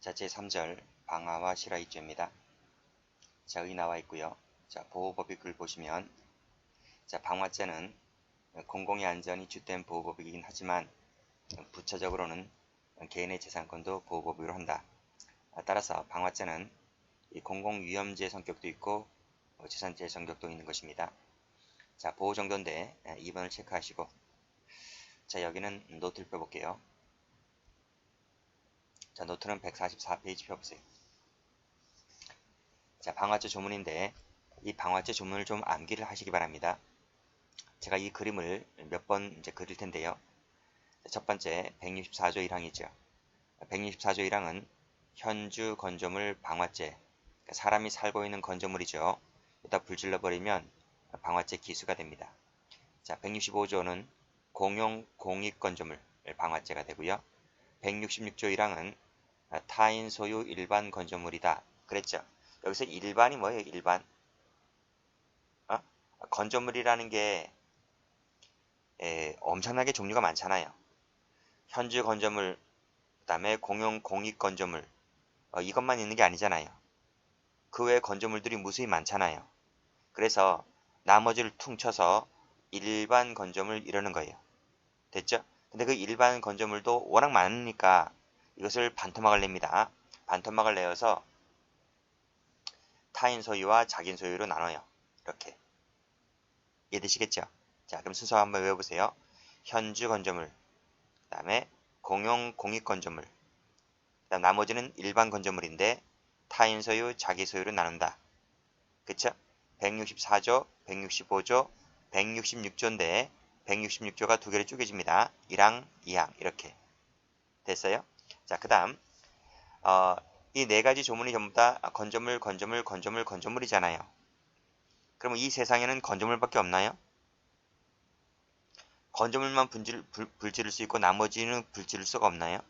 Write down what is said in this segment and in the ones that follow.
자, 제3절 방화와 실화이조입니다. 자, 여기 나와 있고요. 자, 보호법익을 보시면 자, 방화죄는 공공의 안전이 주된 보호법이긴 하지만 부차적으로는 개인의 재산권도 보호법익으로 한다. 따라서 방화죄는 공공위험죄 성격도 있고 재산죄 성격도 있는 것입니다. 자, 보호 정도인데 2번을 체크하시고 자, 여기는 노트를 펴볼게요. 자, 노트는 144페이지 펴보세요. 자, 방화죄 조문인데 이 방화죄 조문을 좀 암기를 하시기 바랍니다. 제가 이 그림을 몇 번 이제 그릴 텐데요. 첫 번째 164조 1항이죠. 164조 1항은 현주 건조물 방화죄, 그러니까 사람이 살고 있는 건조물이죠. 여기다 불질러 버리면 방화죄 기수가 됩니다. 자, 165조는 공용 공익 건조물 방화죄가 되고요. 166조 1항은 타인 소유 일반 건조물이다. 그랬죠. 여기서 일반이 뭐예요? 일반. 건조물이라는 게 엄청나게 종류가 많잖아요. 현주 건조물, 그 다음에 공용 공익 건조물, 이것만 있는 게 아니잖아요. 그 외에 건조물들이 무수히 많잖아요. 그래서 나머지를 퉁쳐서 일반 건조물 이러는 거예요. 됐죠? 근데 그 일반 건조물도 워낙 많으니까 이것을 반토막을 냅니다. 반토막을 내어서 타인 소유와 자기 소유로 나눠요. 이렇게. 이해되시겠죠? 자, 그럼 순서 한번 외워보세요. 현주 건조물, 그 다음에 공용 공익 건조물, 그 다음 나머지는 일반 건조물인데 타인 소유, 자기 소유로 나눈다. 그쵸? 164조, 165조, 166조인데 166조가 두 개로 쪼개집니다. 1항, 2항 이렇게 됐어요? 자, 그 다음 이 네 가지 조문이 전부 다 건조물, 건조물, 건조물, 건조물이잖아요. 그러면 이 세상에는 건조물밖에 없나요? 건조물만 불지를 수 있고 나머지는 불지를 수가 없나요?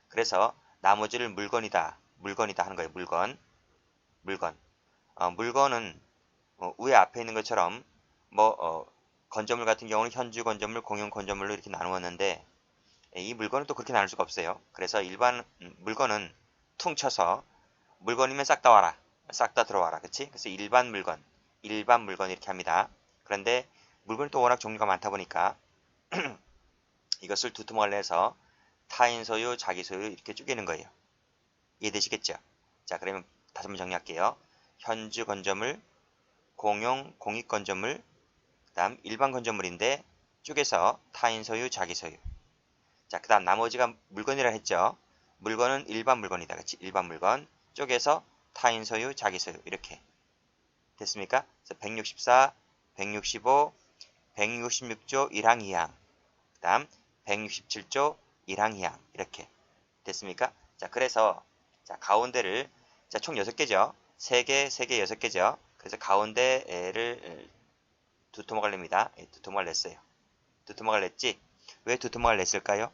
그래서 나머지를 물건이다 하는 거예요. 물건. 물건은 위에 앞에 있는 것처럼 건조물 같은 경우는 현주 건조물, 공용 건조물로 이렇게 나누었는데 이 물건은 또 그렇게 나눌 수가 없어요. 그래서 일반 물건은 퉁쳐서 물건이면 싹 다 와라, 싹 다 들어와라, 그치? 그래서 일반 물건 이렇게 합니다. 그런데 물건이 또 워낙 종류가 많다 보니까 이것을 두 토막을 내서 타인 소유, 자기 소유 이렇게 쪼개는 거예요. 이해되시겠죠? 자, 그러면 다시 한번 정리할게요. 현주 건조물, 공용 공익 건조물, 그 다음 일반 건조물인데 쪼개서 타인 소유, 자기 소유. 자, 그 다음 나머지가 물건이라 했죠. 물건은 일반 물건이다. 그치? 일반 물건 쪼개서 타인 소유, 자기 소유 이렇게 됐습니까? 그래서 164, 165, 166조 1항 2항, 그 다음 167조 1항 2항 이렇게 됐습니까? 자, 그래서 자, 가운데를 자, 총 6개죠. 3개, 3개, 6개죠. 그래서 가운데를 두 토막을 냅니다. 두 토막을 냈어요. 두 토막을 냈지? 왜 두 토막을 냈을까요?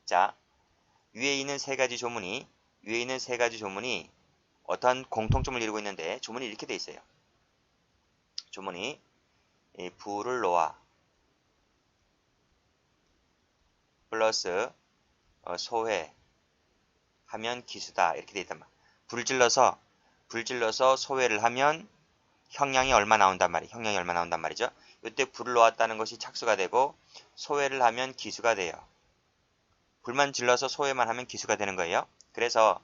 자, 위에 있는 세 가지 조문이 어떤 공통점을 이루고 있는데 조문이 이렇게 돼 있어요. 조문이 불을 놓아 플러스 소회 하면 기수다 이렇게 돼 있단 말이에요. 불 질러서 소회를 하면 형량이 얼마 나온단 말이죠. 이때 불을 놓았다는 것이 착수가 되고 소회를 하면 기수가 돼요. 불만 질러서 소회만 하면 기수가 되는 거예요. 그래서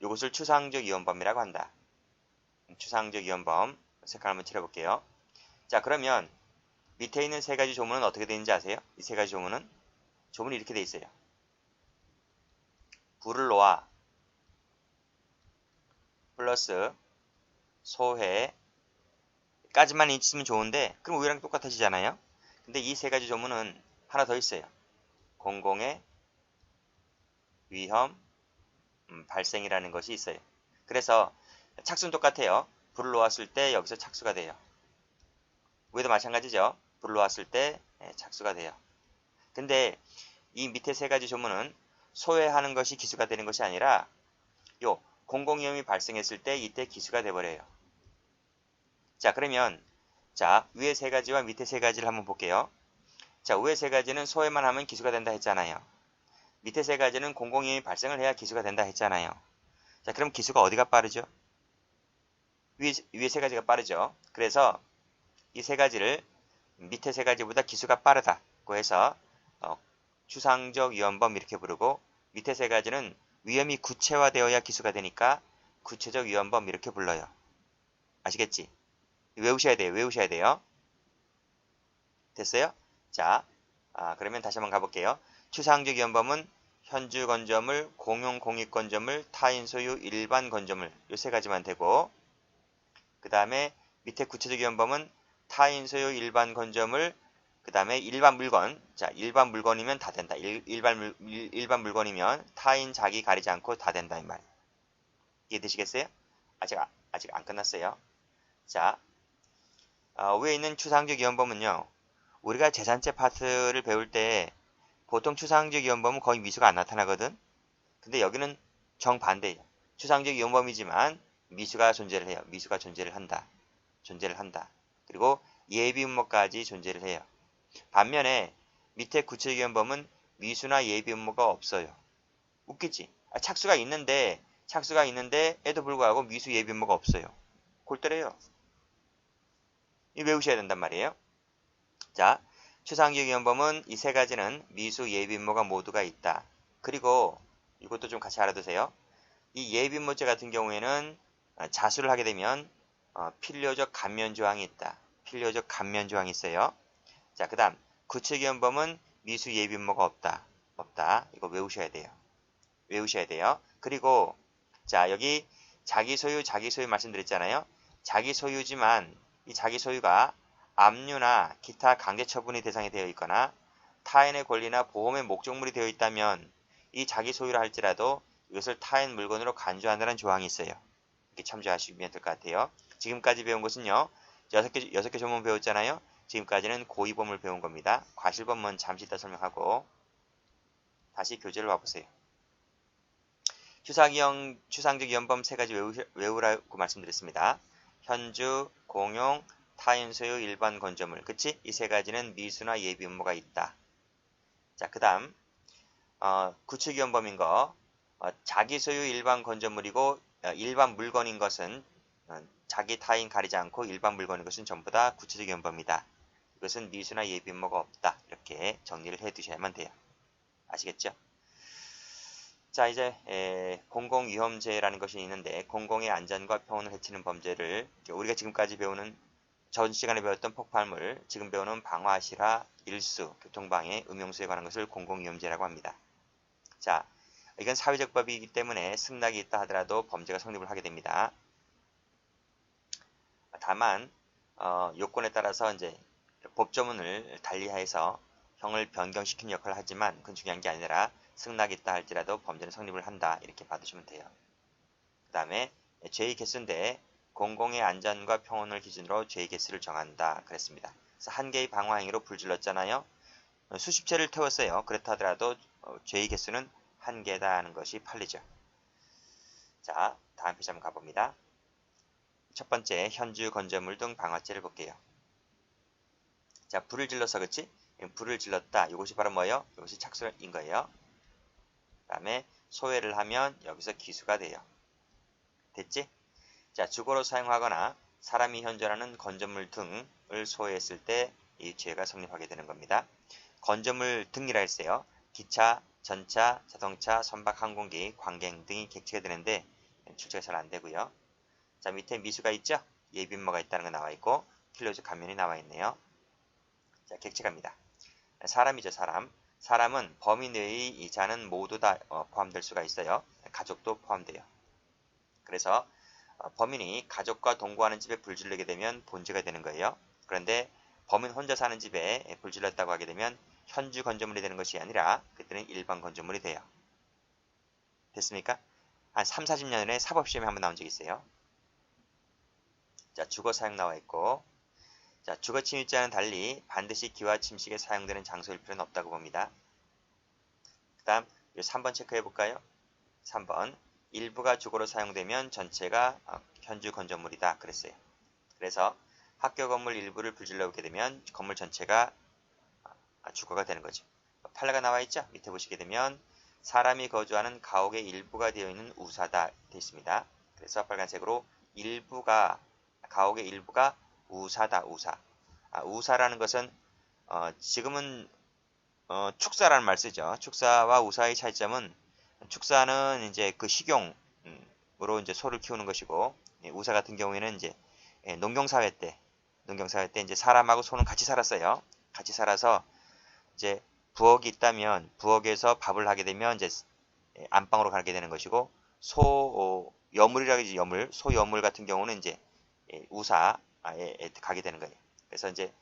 이것을 추상적 이원범이라고 한다. 추상적 이원범 색깔 한번 칠해볼게요. 자, 그러면 밑에 있는 세 가지 조문은 어떻게 되는지 아세요? 이 세 가지 조문이 이렇게 돼 있어요. 불을 놓아 플러스 소회까지만 있으면 좋은데 그럼 위랑 똑같아지잖아요. 근데 이 세 가지 조문은 하나 더 있어요. 공공의 위험 발생이라는 것이 있어요. 그래서 착수는 똑같아요. 불을 놓았을 때 여기서 착수가 돼요. 위에도 마찬가지죠. 불을 놓았을 때 착수가 돼요. 근데 이 밑에 세 가지 조문은 소외하는 것이 기수가 되는 것이 아니라 요 공공위험이 발생했을 때 이때 기수가 돼버려요. 자, 그러면 자, 위에 세 가지와 밑에 세 가지를 한번 볼게요. 자, 위에 세 가지는 소외만 하면 기수가 된다 했잖아요. 밑에 세 가지는 공공이음이 발생을 해야 기수가 된다 했잖아요. 자, 그럼 기수가 어디가 빠르죠? 위에 세 가지가 빠르죠. 그래서 이 세 가지를 밑에 세 가지보다 기수가 빠르다고 해서 추상적 위험범 이렇게 부르고, 밑에 세 가지는 위험이 구체화되어야 기수가 되니까 구체적 위험범 이렇게 불러요. 아시겠지? 외우셔야 돼요. 외우셔야 돼요. 됐어요? 자, 그러면 다시 한번 가볼게요. 추상적 위험범은 현주 건조물, 공용 공익 건조물, 타인 소유, 일반 건조물 이 세 가지만 되고, 그 다음에 밑에 구체적 위험범은 타인 소유, 일반 건조물, 그 다음에 일반 물건. 자, 일반 물건이면 다 된다. 일반 물건이면 타인 자기 가리지 않고 다 된다 이 말. 이해되시겠어요? 아직 안 끝났어요. 자, 위에 있는 추상적 위험범은요, 우리가 재산제 파트를 배울 때 보통 추상적 위험범은 거의 미수가 안 나타나거든. 근데 여기는 정반대예요. 추상적 위험범이지만 미수가 존재를 해요. 미수가 존재를 한다. 그리고 예비음모까지 존재를 해요. 반면에 밑에 구체적 위험범은 미수나 예비음모가 없어요. 웃기지? 착수가 있는데 에도 불구하고 미수 예비음모가 없어요. 골 때려요. 이 외우셔야 된단 말이에요. 자, 추상적 위험범은 이 세 가지는 미수 예비음모가 모두가 있다. 그리고 이것도 좀 같이 알아두세요. 이 예비음모죄 같은 경우에는 자수를 하게 되면 필요적 감면 조항이 있다. 필요적 감면 조항이 있어요. 자, 그 다음 구체적 위험범은 미수 예비음모가 없다. 이거 외우셔야 돼요. 그리고 자, 여기 자기 소유 말씀드렸잖아요. 자기 소유지만 이 자기 소유가 압류나 기타 강제 처분이 대상이 되어 있거나 타인의 권리나 보험의 목적물이 되어 있다면 이 자기 소유라 할지라도 이것을 타인 물건으로 간주한다는 조항이 있어요. 이렇게 참조하시면 될 것 같아요. 지금까지 배운 것은요, 6개 조문 배웠잖아요. 지금까지는 고의범을 배운 겁니다. 과실범은 잠시 이따 설명하고 다시 교재를 와보세요. 추상적 위험범 세 가지 외우라고 말씀드렸습니다. 현주, 공용, 타인 소유, 일반 건조물. 그치? 이 세 가지는 미수나 예비 음모가 있다. 자, 그 다음 구축 위험범인 거, 자기 소유 일반 건조물이고 일반 물건인 것은 자기 타인 가리지 않고 일반 물건인 것은 전부 다 구체적 위험범이다. 이것은 미수나 예비 음모가 없다. 이렇게 정리를 해 두셔야만 돼요. 아시겠죠? 자, 이제 공공위험죄라는 것이 있는데, 공공의 안전과 평온을 해치는 범죄를 우리가 지금까지 배우는, 전 시간에 배웠던 폭발물, 지금 배우는 방화, 실화, 일수, 교통방해, 음용수에 관한 것을 공공위험죄라고 합니다. 자, 이건 사회적 법이기 때문에 승낙이 있다 하더라도 범죄가 성립을 하게 됩니다. 다만 요건에 따라서 이제 법조문을 달리해서 형을 변경시키는 역할을 하지만 그건 중요한 게 아니라 승낙이 있다 할지라도 범죄는 성립을 한다, 이렇게 봐두시면 돼요. 그 다음에 죄의 개수인데 공공의 안전과 평온을 기준으로 죄의 개수를 정한다 그랬습니다. 그래서 한 개의 방화 행위로 불 질렀잖아요. 수십 채를 태웠어요. 그렇다 하더라도 죄의 개수는 한 개다 하는 것이 판례죠. 자, 다음 페이지 한번 가봅니다. 첫 번째, 현주, 건조물 등 방화죄를 볼게요. 자, 불을 질러서, 그치? 불을 질렀다. 이것이 바로 뭐예요? 이것이 착수인 거예요. 그 다음에 소외를 하면 여기서 기수가 돼요. 됐지? 자, 주거로 사용하거나 사람이 현존하는 건조물 등을 소외했을 때 이 죄가 성립하게 되는 겁니다. 건조물 등이라 했어요. 기차, 전차, 자동차, 선박, 항공기, 광경 등이 객체가 되는데 출제가 잘 안 되고요. 자, 밑에 미수가 있죠? 예비음모가 있다는 거 나와 있고 필요적 감면이 나와 있네요. 자, 객체가입니다. 사람이죠, 사람. 사람은 범위 내의 이자는 모두 다 포함될 수가 있어요. 가족도 포함돼요. 그래서 범인이 가족과 동거하는 집에 불 지르게 되면 본죄가 되는 거예요. 그런데 범인 혼자 사는 집에 불 질렀다고 하게 되면 현주 건조물이 되는 것이 아니라 그때는 일반 건조물이 돼요. 됐습니까? 한 3, 40년 전에 사법시험에 한번 나온 적이 있어요. 자, 주거 사용 나와 있고, 자, 주거 침입자와는 달리 반드시 기와 침식에 사용되는 장소일 필요는 없다고 봅니다. 그 다음 3번 체크해 볼까요? 3번, 일부가 주거로 사용되면 전체가 현주 건조물이다 그랬어요. 그래서 학교 건물 일부를 불질러 오게 되면 건물 전체가 주거가 되는 거죠. 판례가 나와 있죠? 밑에 보시게 되면 사람이 거주하는 가옥의 일부가 되어 있는 우사다 되어 있습니다. 그래서 빨간색으로 가옥의 일부가 우사다. 우사. 우사라는 것은 지금은 축사라는 말 쓰죠. 축사와 우사의 차이점은 축사는 이제 그 식용으로 이제 소를 키우는 것이고, 우사 같은 경우에는 이제 농경사회 때 이제 사람하고 소는 같이 살았어요. 같이 살아서 이제 부엌이 있다면 부엌에서 밥을 하게 되면 이제 안방으로 가게 되는 것이고, 여물이라고 하지. 소 여물 같은 경우는 이제 우사에 가게 되는 거예요. 그래서 이제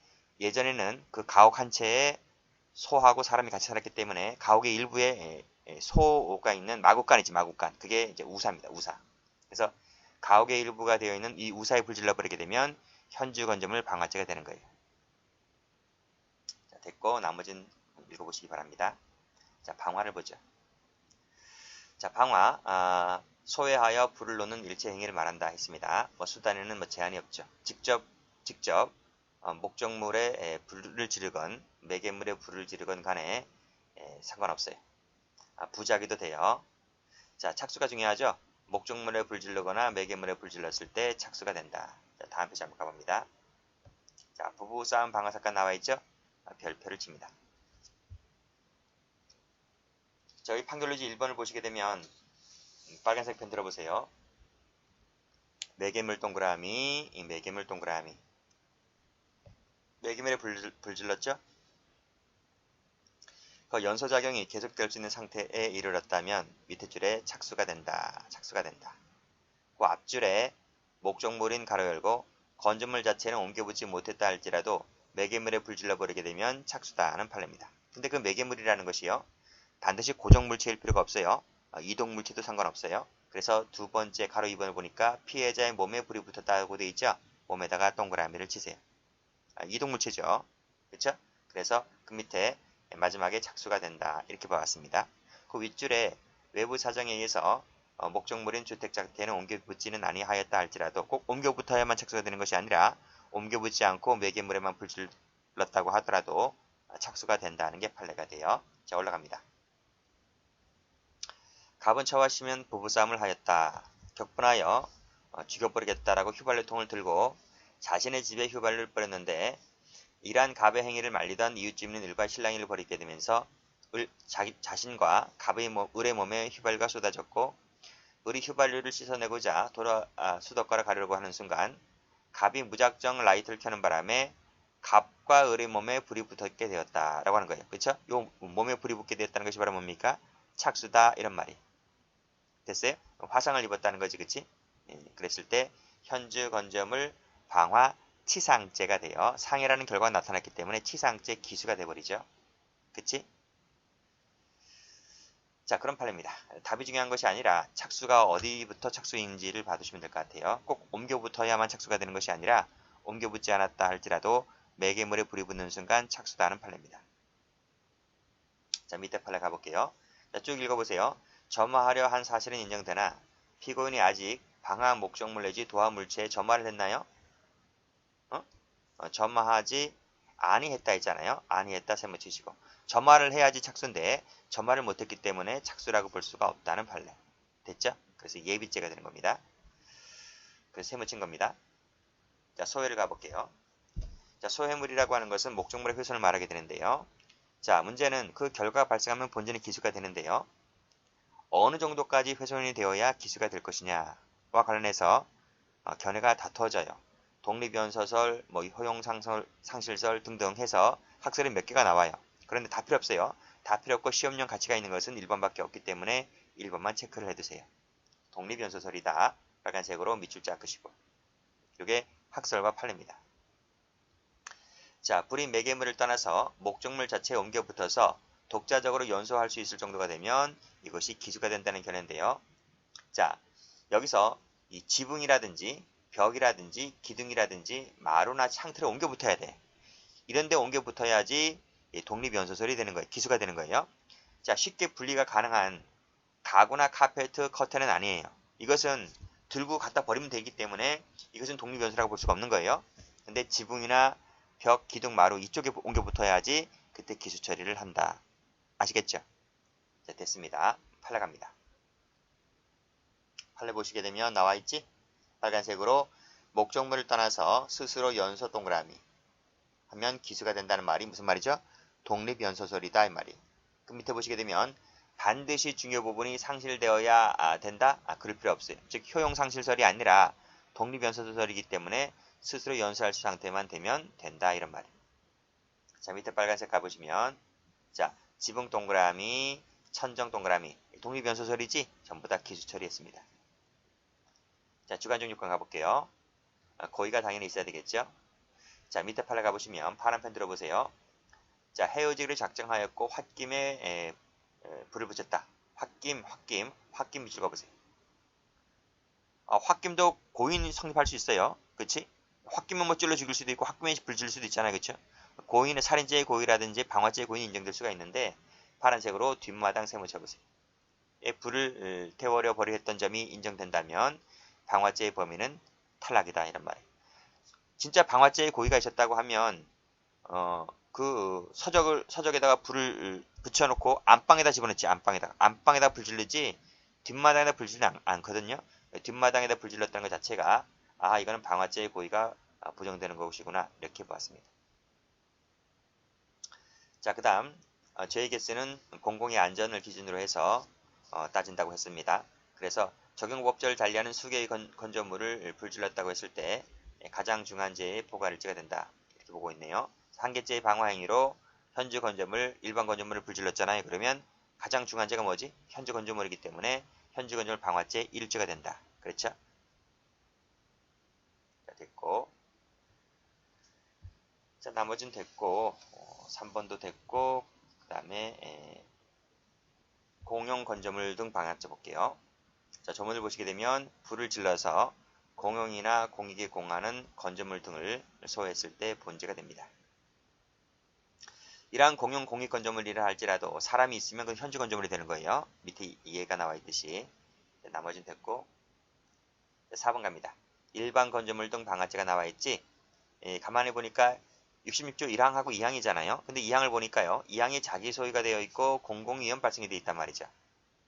예전에는 그 가옥 한 채에 소하고 사람이 같이 살았기 때문에 가옥의 일부에 소가 있는 마구간이지. 마구간. 그게 이제 우사입니다. 우사. 그래서 가옥의 일부가 되어 있는 이 우사에 불질러 버리게 되면 현주건조물 방화죄가 되는 거예요. 자, 됐고 나머지는 읽어보시기 바랍니다. 자, 방화를 보죠. 자, 방화. 소외하여 불을 놓는 일체 행위를 말한다 했습니다. 수단에는 제한이 없죠. 직접 목적물에 불을 지르건 매개물에 불을 지르건 간에 상관없어요. 부작위도 돼요. 자, 착수가 중요하죠. 목적물에 불 지르거나 매개물에 불 질렀을 때 착수가 된다. 자, 다음 페이지 한번 가봅니다. 자, 부부싸움 방화 사건 나와 있죠. 별표를 칩니다. 저희 판결로지 1번을 보시게 되면 빨간색 펜 들어보세요. 매개물 동그라미, 매개물 동그라미. 매개물에 불 질렀죠? 그 연소작용이 계속될 수 있는 상태에 이르렀다면 밑에 줄에 착수가 된다. 착수가 된다. 그 앞줄에 목적물인 가로 열고 건조물 자체는 옮겨붙지 못했다 할지라도 매개물에 불 질러버리게 되면 착수다 하는 판례입니다. 근데 그 매개물이라는 것이요. 반드시 고정물체일 필요가 없어요. 이동물체도 상관없어요. 그래서 두 번째 가로 2번을 보니까 피해자의 몸에 불이 붙었다고 되어 있죠. 몸에다가 동그라미를 치세요. 이동물체죠. 그렇죠? 그래서 그 밑에 마지막에 착수가 된다. 이렇게 봐왔습니다. 그 윗줄에 외부 사정에 의해서 목적물인 주택 자체는 옮겨붙지는 아니하였다 할지라도 꼭 옮겨붙어야만 착수가 되는 것이 아니라 옮겨붙지 않고 매개물에만 불질렀다고 하더라도 착수가 된다는 게 판례가 돼요. 자, 올라갑니다. 갑은 처와 시면 부부싸움을 하였다. 격분하여 죽여버리겠다라고 휘발유통을 들고 자신의 집에 휘발유를 뿌렸는데 이러한 갑의 행위를 말리던 이웃집 있는 을과 실랑이를 벌이게 되면서 자신과 갑의 을의 몸에 휘발유가 쏟아졌고 을이 휘발유를 씻어내고자 수도가를 가려고 하는 순간 갑이 무작정 라이트를 켜는 바람에 갑과 을의 몸에 불이 붙게 되었다라고 하는 거예요. 그렇죠? 요 몸에 불이 붙게 되었다는 것이 바로 뭡니까? 착수다 이런 말이 됐어요? 화상을 입었다는 거지, 그치? 그랬을 때 현주 건조물 방화 치상죄가 돼요. 상해라는 결과가 나타났기 때문에 치상죄 기수가 돼버리죠. 그치? 자, 그런 판례입니다. 답이 중요한 것이 아니라 착수가 어디부터 착수인지를 봐두시면 될 것 같아요. 꼭 옮겨붙어야만 착수가 되는 것이 아니라 옮겨붙지 않았다 할지라도 매개물에 불이 붙는 순간 착수다 하는 판례입니다. 자, 밑에 판례 가볼게요. 자, 쭉 읽어보세요. 점화하려 한 사실은 인정되나 피고인이 아직 방화 목적물 내지 도화 물체에 점화를 했나요? 점화하지 아니했다 했잖아요. 아니했다 세모 치시고 점화를 해야지 착수인데 점화를 못했기 때문에 착수라고 볼 수가 없다는 판례. 됐죠? 그래서 예비죄가 되는 겁니다. 그래서 세모 친 겁니다. 자, 소회를 가볼게요. 자, 소회물이라고 하는 것은 목적물의 훼손을 말하게 되는데요. 자, 문제는 그 결과가 발생하면 본전이 기수가 되는데요. 어느 정도까지 훼손이 되어야 기수가 될 것이냐와 관련해서 견해가 다투어져요. 독립연서설, 효용상실설 등등 해서 학설이 몇 개가 나와요. 그런데 다 필요 없어요. 다 필요 없고 시험용 가치가 있는 것은 1번밖에 없기 때문에 1번만 체크를 해두세요. 독립연서설이다. 빨간색으로 밑줄 쫙 그시고. 이게 학설과 판례입니다. 자, 불이 매개물을 떠나서 목적물 자체에 옮겨 붙어서 독자적으로 연소할 수 있을 정도가 되면 이것이 기수가 된다는 견해인데요. 자, 여기서 이 지붕이라든지 벽이라든지 기둥이라든지 마루나 창틀에 옮겨 붙어야 돼. 이런데 옮겨 붙어야지 독립연소설이 되는 거예요. 기수가 되는 거예요. 자, 쉽게 분리가 가능한 가구나 카페트, 커튼은 아니에요. 이것은 들고 갖다 버리면 되기 때문에 이것은 독립연소라고 볼 수가 없는 거예요. 근데 지붕이나 벽, 기둥, 마루 이쪽에 옮겨 붙어야지 그때 기수 처리를 한다. 아시겠죠? 자, 됐습니다. 판례 갑니다. 판례 보시게 되면 나와 있지? 빨간색으로 목적물을 떠나서 스스로 연소 동그라미 하면 기수가 된다는 말이 무슨 말이죠? 독립연소설이다 이 말이. 그 밑에 보시게 되면 반드시 중요 부분이 상실되어야 된다? 그럴 필요 없어요. 즉 효용 상실설이 아니라 독립연소설이기 때문에 스스로 연소할 상태만 되면 된다 이런 말이에요. 자, 밑에 빨간색 가보시면 자, 지붕 동그라미, 천정 동그라미 독립연소설이지? 전부 다 기수 처리했습니다. 자, 주관적육관 가볼게요. 고의가 당연히 있어야 되겠죠? 자, 밑에 판례 가보시면 파란 펜 들어보세요. 자, 헤어지기를 작정하였고 홧김에 불을 붙였다. 홧김 밑줄 가보세요. 홧김도 고의는 성립할 수 있어요. 그치? 홧김은 뭐 찔러 죽일 수도 있고 홧김에 불 지를 수도 있잖아요. 그쵸? 고의는 살인죄의 고의라든지 방화죄의 고의는 인정될 수가 있는데 파란색으로 뒷마당 세모쳐보세요. 불을 태워려 버려 했던 점이 인정된다면 방화죄의 범위는 탈락이다 이란 말이에요. 진짜 방화죄의 고의가 있었다고 하면 그 서적에다가 불을 붙여놓고 안방에다 집어넣지. 안방에다 불 질르지 뒷마당에다 불 질르지 않거든요. 뒷마당에다 불 질렀다는 것 자체가 이거는 방화죄의 고의가 부정되는 것이구나 이렇게 보았습니다. 자, 그 다음 죄의 개수는 공공의 안전을 기준으로 해서 따진다고 했습니다. 그래서 적용법절을 달리하는 수개의 건조물을 불질렀다고 했을 때 가장 중한 죄의 포괄일지가 된다. 이렇게 보고 있네요. 한 개째의 방화행위로 현주 건조물, 일반 건조물을 불질렀잖아요. 그러면 가장 중한 죄가 뭐지? 현주 건조물이기 때문에 현주 건조물 방화죄 1주가 된다. 그렇죠? 자, 됐고. 자, 나머지는 됐고, 3번도 됐고, 그 다음에 공용 건조물 등 방화죄 볼게요. 자, 조문을 보시게 되면 불을 질러서 공용이나 공익에 공하는 건조물 등을 소화했을 때 본죄가 됩니다. 이러한 공용 공익 건조물이라 할지라도 사람이 있으면 그건 현주 건조물이 되는 거예요. 밑에 이해가 나와 있듯이. 나머지는 됐고 4번 갑니다. 일반 건조물 등 방화죄가 나와 있지. 가만히 보니까 66조 1항하고 2항이잖아요. 근데 2항을 보니까요. 2항이 자기 소유가 되어 있고 공공위험 발생이 되어 있단 말이죠.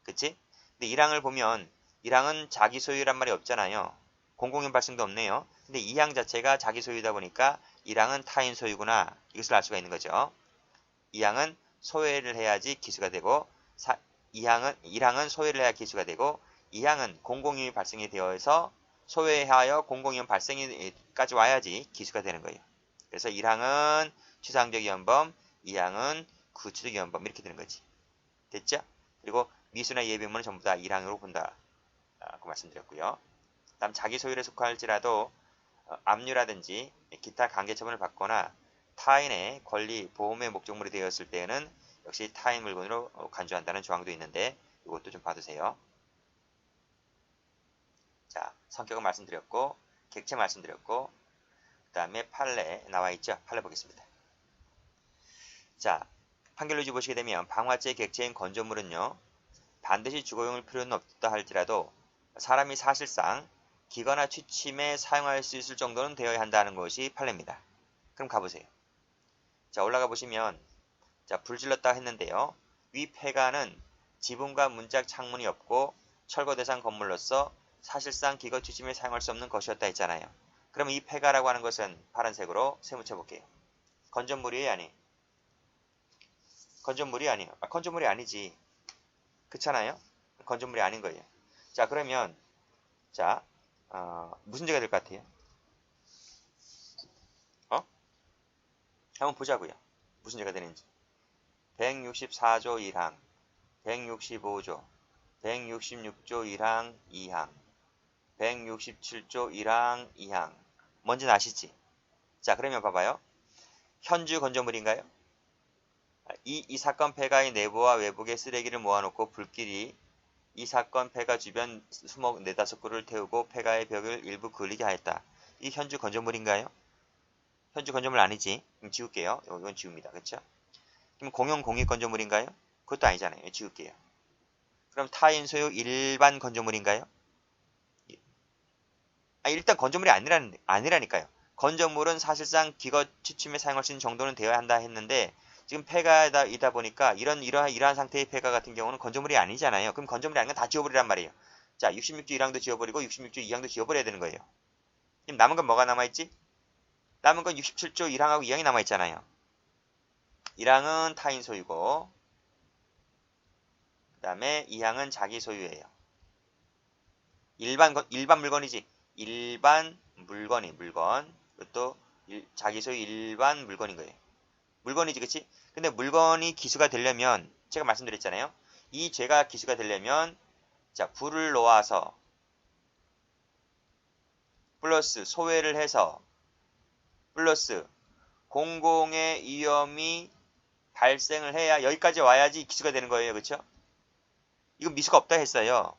그치? 근데 1항을 보면 1항은 자기 소유란 말이 없잖아요. 공공위험 발생도 없네요. 근데 2항 자체가 자기 소유다 보니까 1항은 타인 소유구나. 이것을 알 수가 있는 거죠. 2항은 소외를 해야지 기수가 되고 1항은 소외를 해야 기수가 되고 2항은 공공위험이 발생이 되어서 소외하여 공공위험 발생까지 와야지 기수가 되는 거예요. 그래서 1항은 추상적 위헌범, 2항은 구체적 위헌범 이렇게 되는 거지. 됐죠? 그리고 미수나 예비문은 전부 다 1항으로 본다. 그 말씀드렸고요. 다음 자기 소유에 속할지라도 압류라든지 기타 강제 처분을 받거나 타인의 권리, 보험의 목적물이 되었을 때에는 역시 타인 물건으로 간주한다는 조항도 있는데 이것도 좀 봐두세요. 자, 성격은 말씀드렸고 객체 말씀드렸고 그 다음에 판례 나와 있죠. 판례 보겠습니다. 자, 판결루지 보시게 되면 방화죄 객체인 건조물은요. 반드시 주거용일 필요는 없다 할지라도 사람이 사실상 기거나 취침에 사용할 수 있을 정도는 되어야 한다는 것이 판례입니다. 그럼 가보세요. 자, 올라가 보시면 자, 불 질렀다 했는데요. 위 폐가는 지붕과 문짝 창문이 없고 철거 대상 건물로서 사실상 기거 취침에 사용할 수 없는 것이었다 했잖아요. 그럼 이 폐가라고 하는 것은 파란색으로 세무쳐 볼게요. 건조물이에요, 아니? 건조물이 아니에요. 건조물이 아니지. 그렇잖아요? 건조물이 아닌 거예요. 자, 그러면 자, 무슨 죄가 될 것 같아요? 한번 보자고요. 무슨 죄가 되는지. 164조 1항, 165조, 166조 1항 2항, 167조 1항 2항. 뭔지는 아시지? 자, 그러면 봐봐요. 현주 건조물인가요? 이 사건 폐가의 내부와 외부의 쓰레기를 모아놓고 불길이 이 사건 폐가 주변 수목 4-5그루를 태우고 폐가의 벽을 일부 그을리게 하였다. 이 현주 건조물인가요? 현주 건조물 아니지. 그럼 지울게요. 이건 지웁니다. 그렇죠? 그럼 공용 공익 건조물인가요? 그것도 아니잖아요. 지울게요. 그럼 타인 소유 일반 건조물인가요? 일단 건조물이 아니라니까요. 건조물은 사실상 기거 취침에 사용할 수 있는 정도는 되어야 한다 했는데 지금 폐가이다 보니까 이러한 상태의 폐가 같은 경우는 건조물이 아니잖아요. 그럼 건조물이 아닌 건 다 지워버리란 말이에요. 자, 66조 1항도 지워버리고 66조 2항도 지워버려야 되는 거예요. 지금 남은 건 뭐가 남아있지? 남은 건 67조 1항하고 2항이 남아있잖아요. 1항은 타인 소유고 그 다음에 2항은 자기 소유예요. 일반 물건이지. 일반 물건. 이것도 자기 소유 일반 물건인 거예요. 물건이지, 그치? 근데 물건이 기수가 되려면 제가 말씀드렸잖아요. 이 죄가 기수가 되려면 자, 불을 놓아서 플러스 소외를 해서 플러스 공공의 위험이 발생을 해야 여기까지 와야지 기수가 되는 거예요. 그쵸? 이거 미수가 없다 했어요.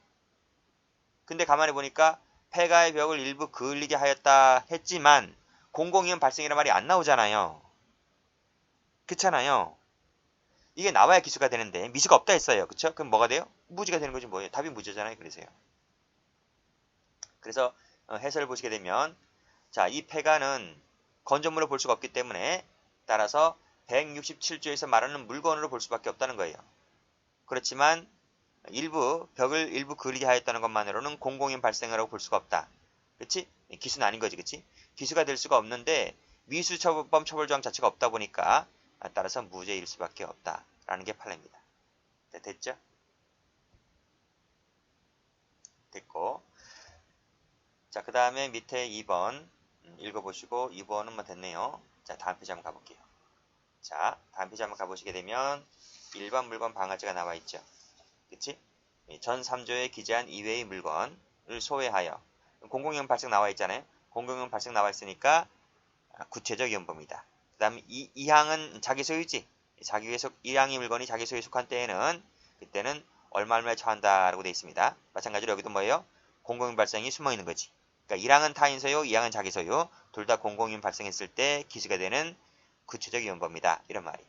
근데 가만히 보니까 폐가의 벽을 일부 그을리게 하였다 했지만 공공위험 발생이란 말이 안 나오잖아요. 그렇잖아요. 이게 나와야 기수가 되는데 미수가 없다 했어요. 그쵸? 그럼 뭐가 돼요? 무지가 되는 거지 뭐예요. 답이 무지잖아요. 그래서요. 그래서 해설을 보시게 되면 자, 이 폐가는 건조물로 볼 수가 없기 때문에 따라서 167조에서 말하는 물건으로 볼 수밖에 없다는 거예요. 그렇지만 벽을 일부 그리게 하였다는 것만으로는 공공위험 발생이라고 볼 수가 없다. 그치? 기수는 아닌 거지. 그치? 기수가 될 수가 없는데 미수처벌법 처벌조항 자체가 없다 보니까 따라서 무죄일 수밖에 없다라는 게 판례입니다. 네, 됐죠? 됐고 자, 그 다음에 밑에 2번 읽어보시고 2번은 뭐 됐네요. 자, 다음 페이지 한번 가볼게요. 자, 다음 페이지 한번 가보시게 되면 일반 물건 방아죄가 나와 있죠. 그치? 전 3조에 기재한 이외의 물건을 소외하여 공공위험 발생 나와 있잖아요. 공공위험 발생 나와 있으니까 구체적 위험범위다. 그 다음에 2항은 자기 소유지. 2항의 물건이 자기 소유에 속한 때에는 그때는 얼마에 처한다라고 되어 있습니다. 마찬가지로 여기도 뭐예요? 공공위험 발생이 숨어 있는 거지. 그러니까 1항은 타인 소유, 2항은 자기 소유. 둘 다 공공위험 발생했을 때 기수가 되는 구체적 위험범위다. 이런 말이.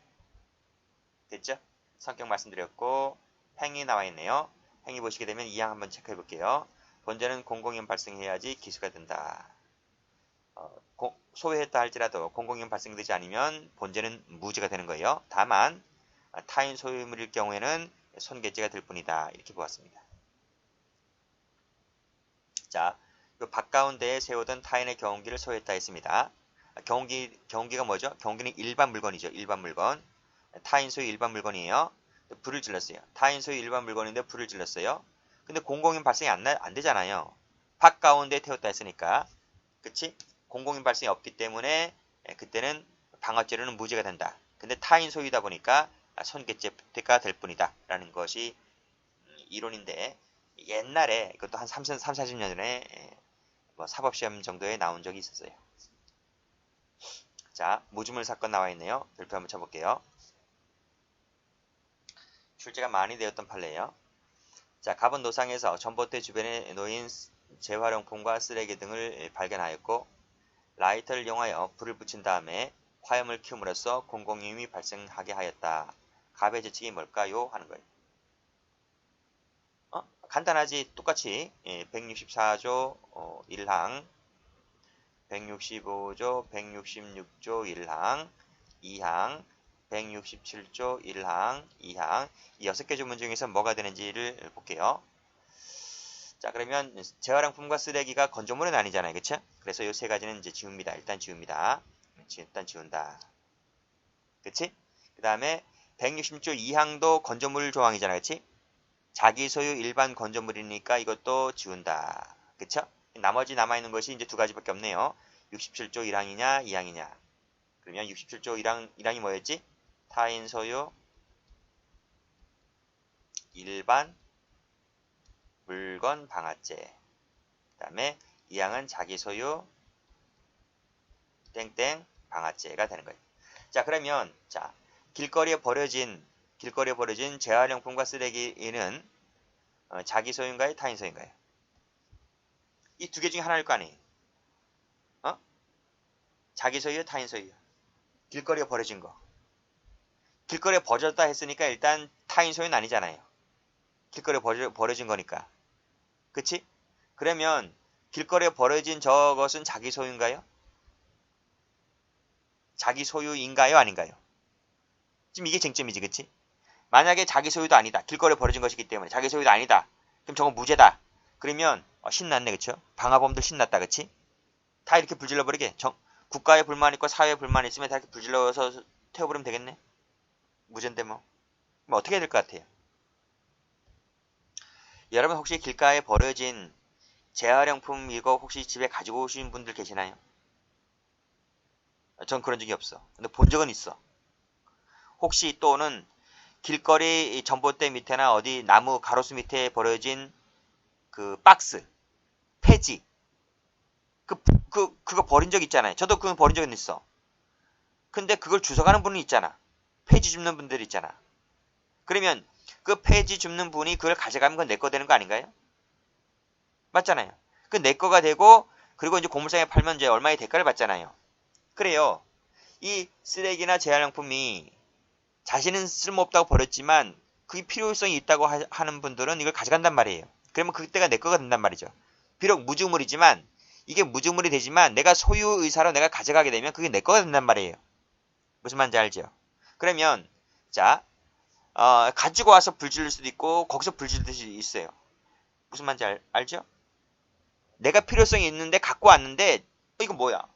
됐죠? 성격 말씀드렸고 행위 나와 있네요. 행위 보시게 되면 2항 한번 체크해 볼게요. 본죄는 공공위험 발생해야지 기수가 된다. 소외했다 할지라도 공공위험 발생되지 않으면 본죄는 무죄가 되는 거예요. 다만 타인 소유물일 경우에는 손괴죄가 될 뿐이다. 이렇게 보았습니다. 자, 밭가운데에 세우던 타인의 경운기를 소외했다 했습니다. 경운기가 뭐죠? 경운기는 일반 물건이죠. 일반 물건. 타인 소유 일반 물건이에요. 불을 질렀어요. 타인 소유 일반 물건인데 불을 질렀어요. 근데 공공위험 발생이 안 되잖아요. 밭 가운데 태웠다 했으니까. 그치? 공공위험 발생이 없기 때문에 그때는 방화죄로는 무죄가 된다. 근데 타인 소유다 보니까 손괴죄가 될 뿐이다. 라는 것이 이론인데 옛날에 이것도 한 30, 40년 전에 뭐 사법시험 정도에 나온 적이 있었어요. 자, 무주물 사건 나와 있네요. 별표 한번 쳐볼게요. 출제가 많이 되었던 판례예요. 자, 갑은 노상에서 전봇대 주변에 놓인 재활용품과 쓰레기 등을 발견하였고 라이터를 이용하여 불을 붙인 다음에 화염을 키움으로써 공공위험이 발생하게 하였다. 갑의 죄책이 뭘까요? 하는 거예요. 간단하지. 똑같이 164조 1항 165조 166조 1항 2항 167조 1항 2항 이 6개 조문 중에서 뭐가 되는지를 볼게요. 자, 그러면 재활용품과 쓰레기가 건조물은 아니잖아요. 그쵸? 그래서 이 3가지는 이제 지웁니다. 일단 지웁니다. 일단 지운다. 그치? 그 다음에 166조 2항도 건조물 조항이잖아요. 그치? 자기 소유 일반 건조물이니까 이것도 지운다. 그쵸? 나머지 남아있는 것이 이제 2가지밖에 없네요. 67조 1항이냐 2항이냐. 그러면 67조 1항이 뭐였지? 타인 소유 일반 물건 방아죄. 그 다음에 2항은 자기 소유 땡땡 방아죄가 되는 거예요. 자, 그러면 자, 길거리에 버려진 재활용품과 쓰레기는 자기 소유인가요? 타인 소유인가요? 이 2개 중에 하나일 거 아니에요. 자기 소유, 타인 소유. 길거리에 버려진 거. 길거리에 버려졌다 했으니까 일단 타인 소유는 아니잖아요. 길거리에 버려진 거니까. 그치? 그러면 길거리에 버려진 저것은 자기 소유인가요? 자기 소유인가요? 아닌가요? 지금 이게 쟁점이지, 그치? 만약에 자기 소유도 아니다. 길거리에 버려진 것이기 때문에 자기 소유도 아니다. 그럼 저건 무죄다. 그러면 신났네, 그쵸? 방화범들 신났다, 그치? 다 이렇게 불질러버리게. 국가에 불만 있고 사회에 불만 있으면 다 이렇게 불질러서 태워버리면 되겠네. 무죄인데 뭐. 그럼 어떻게 해야 될 것 같아요? 여러분 혹시 길가에 버려진 재활용품 이거 혹시 집에 가지고 오신 분들 계시나요? 전 그런 적이 없어. 근데 본 적은 있어. 혹시 또는 길거리 전봇대 밑에나 어디 나무 가로수 밑에 버려진 그 박스, 폐지, 그거 버린 적 있잖아요. 저도 그거 버린 적은 있어. 근데 그걸 주워가는 분은 있잖아. 폐지 줍는 분들 있잖아. 그러면 그 폐지 줍는 분이 그걸 가져가면 그건 내 거 되는 거 아닌가요? 맞잖아요. 그 내 거가 되고 그리고 이제 고물상에 팔면 이제 얼마의 대가를 받잖아요. 그래요. 이 쓰레기나 재활용품이 자신은 쓸모없다고 버렸지만 그게 필요성이 있다고 하는 분들은 이걸 가져간단 말이에요. 그러면 그때가 내 거가 된단 말이죠. 비록 무주물이지만 이게 무주물이 되지만 내가 소유의사로 내가 가져가게 되면 그게 내 거가 된단 말이에요. 무슨 말인지 알죠? 그러면 자 가지고 와서 불 지를 수도 있고 거기서 불 지를 수도 있어요. 무슨 말인지 알죠? 내가 필요성이 있는데 갖고 왔는데 이거 뭐야?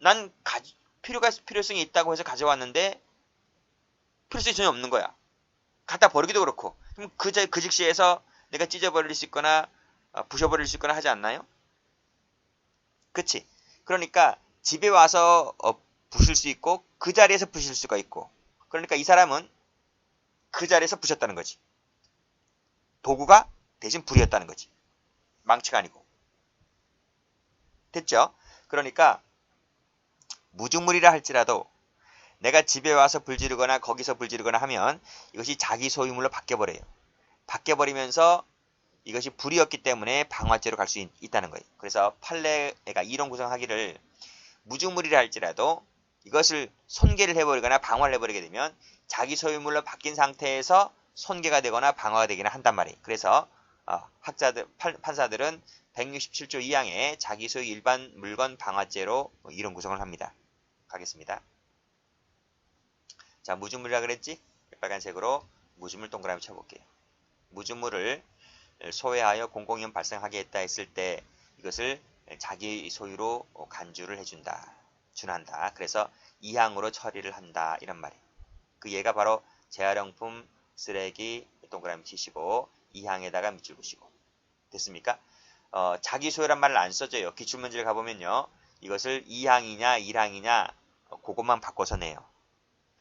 난 필요성이 있다고 해서 가져왔는데 필요성이 전혀 없는 거야. 갖다 버리기도 그렇고. 그럼 그 즉시에서 내가 찢어버릴 수 있거나 부셔버릴 수 있거나 하지 않나요? 그치? 그러니까 집에 와서 부실 수 있고 그 자리에서 부실 수가 있고. 그러니까 이 사람은 그 자리에서 부셨다는 거지. 도구가 대신 불이었다는 거지. 망치가 아니고. 됐죠? 그러니까 무주물이라 할지라도 내가 집에 와서 불 지르거나 거기서 불 지르거나 하면 이것이 자기 소유물로 바뀌어버려요. 바뀌어버리면서 이것이 불이었기 때문에 방화죄로 갈 수 있다는 거예요. 그래서 판례가 이론 구성하기를 무주물이라 할지라도 이것을 손괴를 해버리거나 방화를 해버리게 되면 자기 소유물로 바뀐 상태에서 손괴가 되거나 방화가 되기는 한단 말이에요. 그래서 판사들은 167조 2항에 자기 소유 일반 물건 방화죄로 이론 구성을 합니다. 가겠습니다. 자, 무주물이라 그랬지? 빨간색으로 무주물 동그라미 쳐볼게요. 무주물을 소외하여 공공위험 발생하게 했다 했을 때 이것을 자기 소유로 간주를 해준다. 준한다. 그래서 2항으로 처리를 한다. 이런 말이에요. 그 예가 바로 재활용품, 쓰레기, 동그라미 치시고 2항에다가 밑줄 그시고. 됐습니까? 자기 소유란 말을 안 써줘요. 기출문제를 가보면요. 이것을 2항이냐 1항이냐 그것만 바꿔서 내요.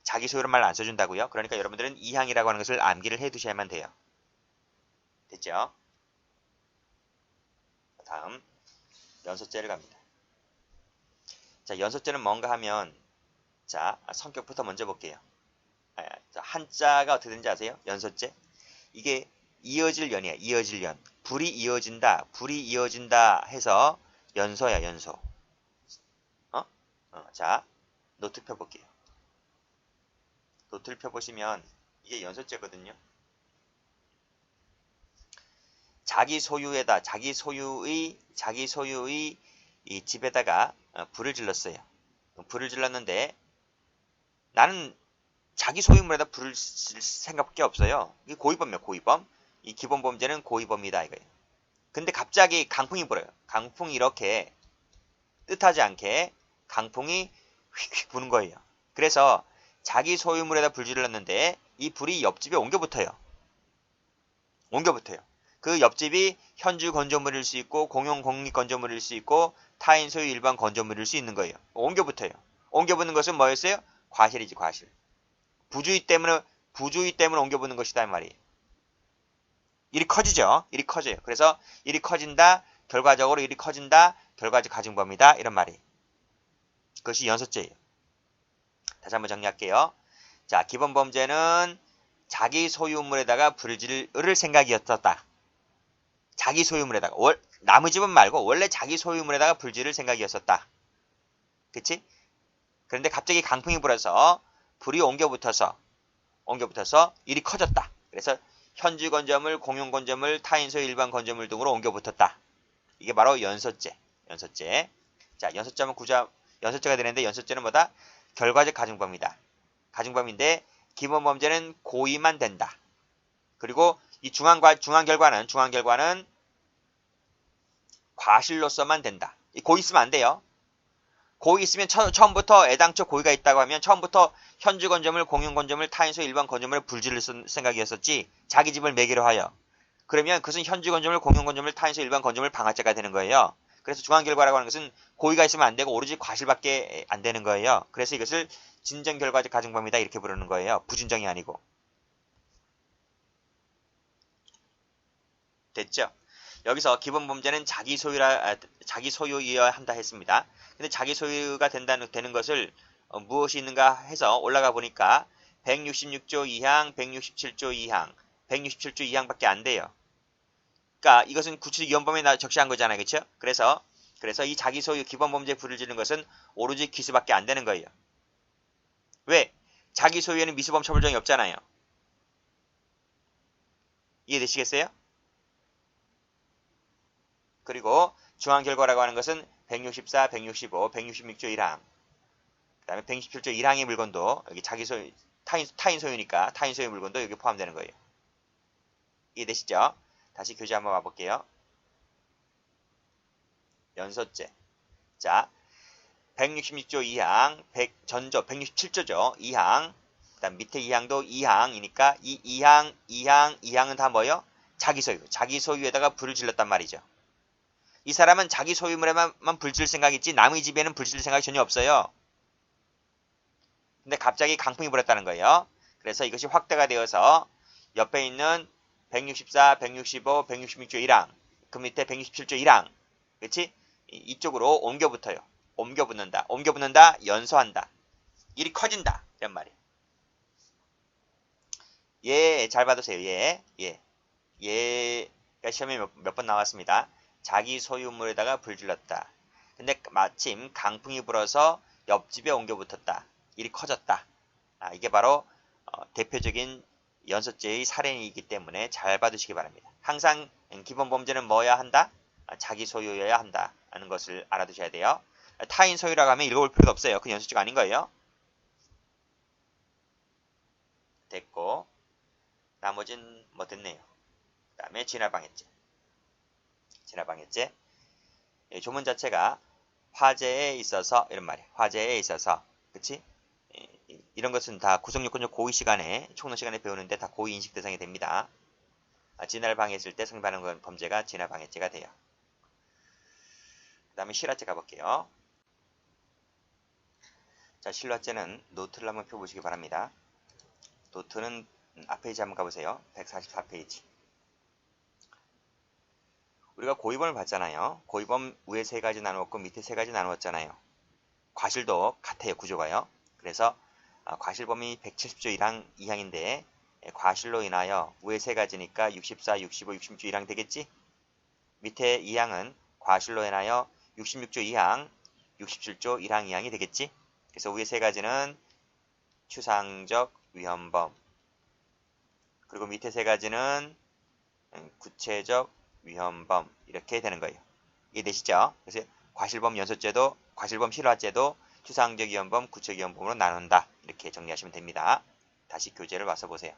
자기 소유란 말을 안 써준다고요. 그러니까 여러분들은 2항이라고 하는 것을 암기를 해두셔야만 돼요. 됐죠? 다음 연소죄를 갑니다. 자, 연소죄는 뭔가 하면 자, 성격부터 먼저 볼게요. 한자가 어떻게 되는지 아세요? 연소죄. 이게 이어질 연이야. 이어질 연. 불이 이어진다. 불이 이어진다 해서 연소야. 연소. 자, 노트 펴볼게요. 노트를 펴보시면 이게 연소죄거든요. 자기 소유에다 자기 소유의 이 집에다가 불을 질렀어요. 불을 질렀는데 나는 자기 소유물에다 불을 쓸 생각밖에 없어요. 이게 고의범이에요. 고의범. 이 기본 범죄는 고의범이다 이거예요. 근데 갑자기 강풍이 불어요. 강풍이 이렇게 뜻하지 않게 강풍이 휙휙 부는 거예요. 그래서 자기 소유물에다 불 질렀는데 이 불이 옆집에 옮겨 붙어요. 옮겨 붙어요. 그 옆집이 현주 건조물일 수 있고 공용 공립 건조물일 수 있고 타인 소유 일반 건조물일 수 있는 거예요. 옮겨 붙어요. 옮겨 붙는 것은 뭐였어요? 과실이지 과실. 부주의 때문에 옮겨 붙는 것이다 이 말이에요. 일이 커지죠. 일이 커져요. 그래서 일이 커진다. 결과적으로 일이 커진다. 결과적 가중범이다. 이런 말이에요. 그것이 연소죄예요. 다시 한번 정리할게요. 자, 기본 범죄는 자기 소유물에다가 불을 지를 생각이었다. 자기 소유물에다가 남의 집은 말고 원래 자기 소유물에다가 불 지를 생각이었었다. 그치? 그런데 갑자기 강풍이 불어서 불이 옮겨 붙어서 일이 커졌다. 그래서 현주 건조물, 공용 건조물, 타인 소유 일반 건조물 등으로 옮겨 붙었다. 이게 바로 연소죄. 자, 연소죄가 되는데 연소죄는 뭐다? 결과적 가중범이다. 가중범위인데 기본 범죄는 고의만 된다. 그리고 이 중한 결과는 과실로서만 된다. 이 고의 있으면 안 돼요. 고의 있으면 처음부터 애당초 고의가 있다고 하면 처음부터 현주 건조물, 공용 건조물, 타인소 일반 건조물에 불지를 쓸 생각이었었지 자기 집을 매기로 하여. 그러면 그것은 현주 건조물, 공용 건조물, 타인소 일반 건조물 방화죄가 되는 거예요. 그래서 중한 결과라고 하는 것은 고의가 있으면 안 되고 오로지 과실밖에 안 되는 거예요. 그래서 이것을 진정결과적 가중범위다 이렇게 부르는 거예요. 부진정이 아니고. 됐죠? 여기서 기본 범죄는 자기 소유이어야 한다 했습니다. 근데 자기 소유가 되는 것을 무엇이 있는가 해서 올라가 보니까 166조 2항, 167조 2항, 167조 2항밖에 안 돼요. 그러니까 이것은 구치위헌범에 적시한 거잖아요. 그렇죠? 그래서 이 자기 소유 기본 범죄에 불을 지르는 것은 오로지 기수밖에 안 되는 거예요. 왜? 자기 소유에는 미수범 처벌정이 없잖아요. 이해되시겠어요? 그리고 중한 결과라고 하는 것은 164, 165, 166조 1항, 그 다음에 167조 1항의 물건도 여기 자기 소유, 타인 소유니까 타인 소유 물건도 여기 포함되는 거예요. 이해되시죠? 다시 교재 한번 와볼게요. 연소죄. 자, 166조 2항, 전조 167조죠. 2항, 그 다음 밑에 2항도 2항이니까 이 2항은 다 뭐예요? 자기 소유에다가 불을 질렀단 말이죠. 이 사람은 자기 소유물에만 불질 생각이 있지 남의 집에는 불질 생각이 전혀 없어요. 근데 갑자기 강풍이 불었다는 거예요. 그래서 이것이 확대가 되어서 옆에 있는 164, 165, 166조 1항, 그 밑에 167조 1항, 그렇지? 이쪽으로 옮겨 붙어요. 옮겨 붙는다, 연소한다. 일이 커진다. 이런 말이에요. 예, 잘 받으세요. 얘가 시험에 몇 번 나왔습니다. 자기 소유물에다가 불 질렀다. 근데 마침 강풍이 불어서 옆집에 옮겨 붙었다. 일이 커졌다. 이게 바로 대표적인 연소죄의 사례이기 때문에 잘 받으시기 바랍니다. 항상 기본 범죄는 뭐여야 한다? 자기 소유여야 한다. 하는 것을 알아두셔야 돼요. 타인 소유라고 하면 읽어볼 필요도 없어요. 그 연소죄가 아닌 거예요. 됐고 나머지는 뭐 됐네요. 그 다음에 진화방해죄. 조문 자체가 화재에 있어서 이런 말이에요. 화재에 있어서 그치? 이런 것은 다 구성요건적 고의 시간에 총론 시간에 배우는데 다 고의 인식 대상이 됩니다. 진화를 방해했을 때 성립하는 범죄가 진화방해죄가 돼요. 그 다음에 실화죄 가볼게요. 자, 실화죄는 노트를 한번 펴보시기 바랍니다. 노트는 앞 페이지 한번 가보세요. 144페이지. 우리가 고의범을 봤잖아요. 고의범 위에 세 가지 나누었고 밑에 세 가지 나누었잖아요. 과실도 같아요. 구조가요. 그래서 과실범위 170조 1항 2항인데 과실로 인하여 위에 세 가지니까 64, 65, 66조 1항 되겠지? 밑에 2항은 과실로 인하여 66조 2항, 67조 1항 2항이 되겠지? 그래서 위에 세 가지는 추상적 위헌범, 그리고 밑에 세 가지는 구체적 위헌범 이렇게 되는 거예요. 이해되시죠? 그래서 과실범 연소죄도 과실범 실화죄도 추상적 위헌범, 구체적 위헌범으로 나눈다. 이렇게 정리하시면 됩니다. 다시 교재를 와서 보세요.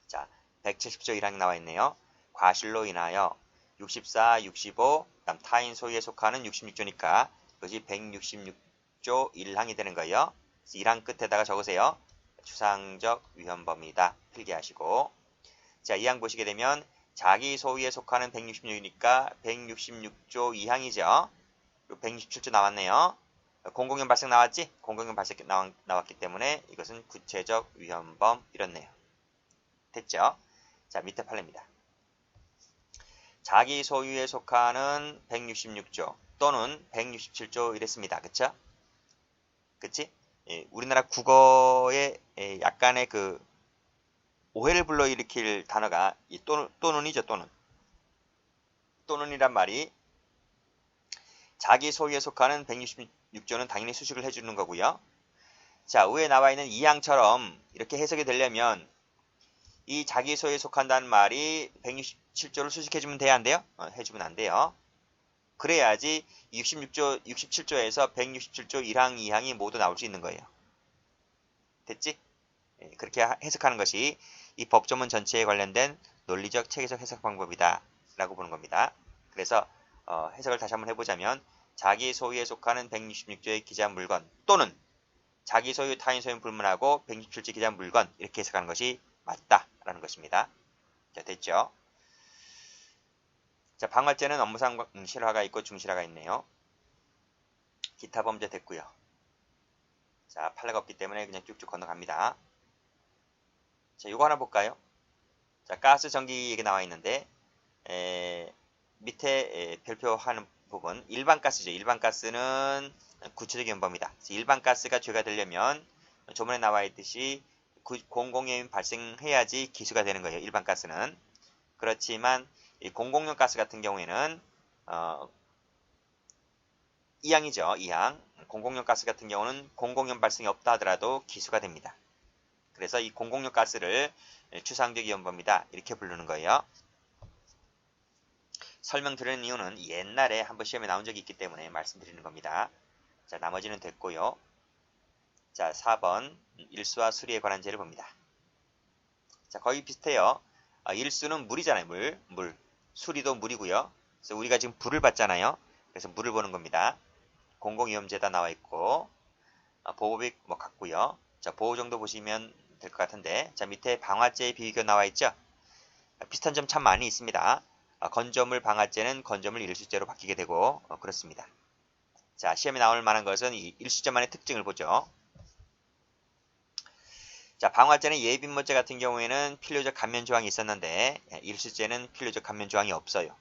자, 170조 1항 나와 있네요. 과실로 인하여 64, 65, 그다음 타인 소유에 속하는 66조니까 그것이 166조 1항이 되는 거예요. 1항 끝에다가 적으세요. 추상적 위헌범이다. 필기하시고 자, 2항 보시게 되면 자기 소유에 속하는 166이니까 166조 2항이죠. 그리고 167조 나왔네요. 공공연 발생 나왔지? 공공연 발생 나왔기 때문에 이것은 구체적 위헌범 이렇네요. 됐죠? 자, 밑에 판례입니다. 자기 소유에 속하는 166조 또는 167조 이랬습니다. 그쵸? 그치? 우리나라 국어에 약간의 그 오해를 불러일으킬 단어가 이 또는이죠. 또는이란 말이 자기 소유에 속하는 166조는 당연히 수식을 해주는 거고요. 자, 위에 나와 있는 2항처럼 이렇게 해석이 되려면 이 자기 소유에 속한다는 말이 167조를 수식해주면 돼야 안 돼요? 해주면 안 돼요. 그래야지 67조에서 167조 1항, 2항이 모두 나올 수 있는 거예요. 됐지? 예, 그렇게 해석하는 것이 이 법조문 전체에 관련된 논리적 체계적 해석 방법이다 라고 보는 겁니다. 그래서 해석을 다시 한번 해보자면 자기 소유에 속하는 166조의 기재한 물건 또는 자기 소유 타인 소유는 불문하고 167조 기재한 물건 이렇게 해석하는 것이 맞다라는 것입니다. 자, 됐죠? 자, 방화죄는 업무상 실화가 있고 중실화가 있네요. 기타 범죄 됐고요. 자, 판례가 없기 때문에 그냥 쭉쭉 건너갑니다. 자, 이거 하나 볼까요? 자, 가스, 전기 얘기 나와 있는데 밑에 별표하는 부분 일반 가스죠. 일반 가스는 구체적인 범위다. 일반 가스가 죄가 되려면 조문에 나와 있듯이 공공요인 발생해야지 기수가 되는 거예요. 일반 가스는. 그렇지만 이 공공용 가스 같은 경우에는 이항이죠. 이항. 공공용 가스 같은 경우는 공공용 발생이 없다 하더라도 기수가 됩니다. 그래서 이 공공용 가스를 추상적 위험범위다 이렇게 부르는 거예요. 설명드리는 이유는 옛날에 한번 시험에 나온 적이 있기 때문에 말씀드리는 겁니다. 자, 나머지는 됐고요. 자, 4번 일수와 수리에 관한 죄를 봅니다. 자, 거의 비슷해요. 일수는 물이잖아요. 물. 수리도 물이고요. 그래서 우리가 지금 불을 봤잖아요. 그래서 물을 보는 겁니다. 공공위험죄다 나와 있고 보호법이 뭐 같고요. 자, 보호 정도 보시면 될 것 같은데 자, 밑에 방화죄의 비교 나와 있죠. 비슷한 점 참 많이 있습니다. 건조물 방화죄는 건조물 일수죄로 바뀌게 되고 그렇습니다. 자, 시험에 나올 만한 것은 이 일수죄만의 특징을 보죠. 자, 방화죄는 예비인모죄 같은 경우에는 필요적 감면 조항이 있었는데 일수죄는 필요적 감면 조항이 없어요.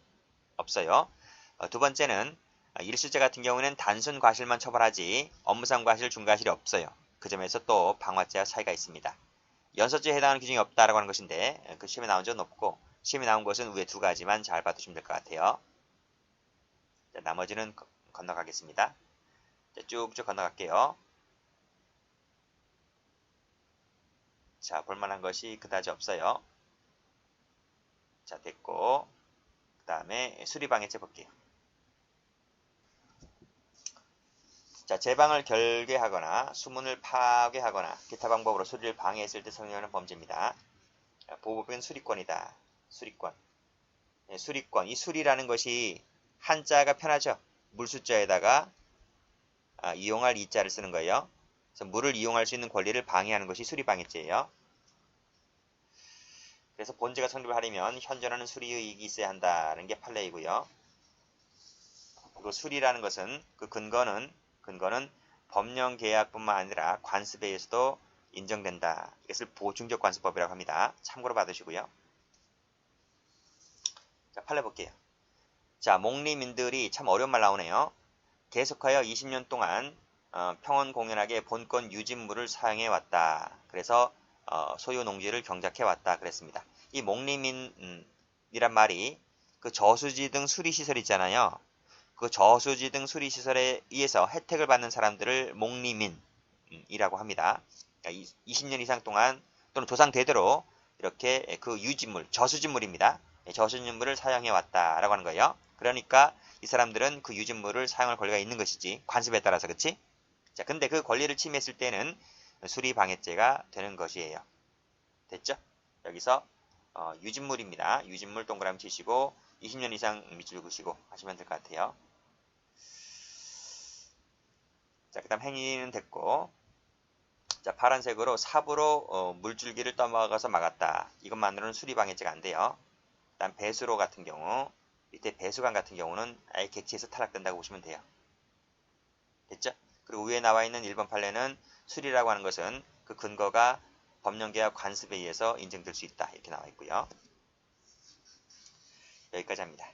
두 번째는 일수죄 같은 경우에는 단순 과실만 처벌하지 업무상 과실, 중과실이 없어요. 그 점에서 또 방화죄와 차이가 있습니다. 연소죄에 해당하는 규정이 없다라고 하는 것인데 그 시험에 나온 적은 없고 시험에 나온 것은 위에 두 가지만 잘 봐두시면 될 것 같아요. 자, 나머지는 건너가겠습니다. 자, 쭉쭉 건너갈게요. 자, 볼만한 것이 그다지 없어요. 자, 됐고 그 다음에 수리방해죄 볼게요. 자, 제 방을 결계하거나 수문을 파괴하거나 기타 방법으로 수리를 방해했을 때 성립하는 범죄입니다. 보호법은 수리권이다. 수리권. 네, 수리권. 이 수리라는 것이 한자가 편하죠. 물수자에다가 이용할 이자를 쓰는 거예요. 그래서 물을 이용할 수 있는 권리를 방해하는 것이 수리방해죄예요. 그래서 본죄가 성립을 하려면 현존하는 수리의익이 있어야 한다는 게 판례이고요. 그 수리라는 것은 그 근거는 법령 계약뿐만 아니라 관습에 의해서도 인정된다. 이것을 보충적 관습법이라고 합니다. 참고로 받으시고요. 자, 판례 볼게요. 자, 목리민들이 참 어려운 말 나오네요. 계속하여 20년 동안 평온 공연하게 본권 유진물을 사용해 왔다. 그래서 소유 농지를 경작해 왔다 그랬습니다. 이 목리민이란 말이 그 저수지 등 수리시설 있잖아요. 그 저수지 등 수리시설에 의해서 혜택을 받는 사람들을 목리민이라고 합니다. 그러니까 20년 이상 동안 또는 조상대대로 이렇게 그 유지물, 저수지물입니다. 저수지물을 사용해 왔다라고 하는 거예요. 그러니까 이 사람들은 그 유지물을 사용할 권리가 있는 것이지. 관습에 따라서, 그치? 자, 근데 그 권리를 침해했을 때는 수리방해죄가 되는 것이에요. 됐죠? 여기서 유진물입니다. 유진물 동그라미 치시고 20년 이상 밑줄 그시고 하시면 될 것 같아요. 자, 그 다음 행위는 됐고, 자, 파란색으로 삽으로 물줄기를 떠먹어서 막았다. 이것만으로는 수리방해죄가 안 돼요. 그 다음 배수로 같은 경우, 밑에 배수관 같은 경우는 아예 객지에서 탈락된다고 보시면 돼요. 됐죠? 그리고 위에 나와 있는 1번 판례는 수리라고 하는 것은 그 근거가 법령계약 관습에 의해서 인정될 수 있다. 이렇게 나와 있고요. 여기까지 합니다.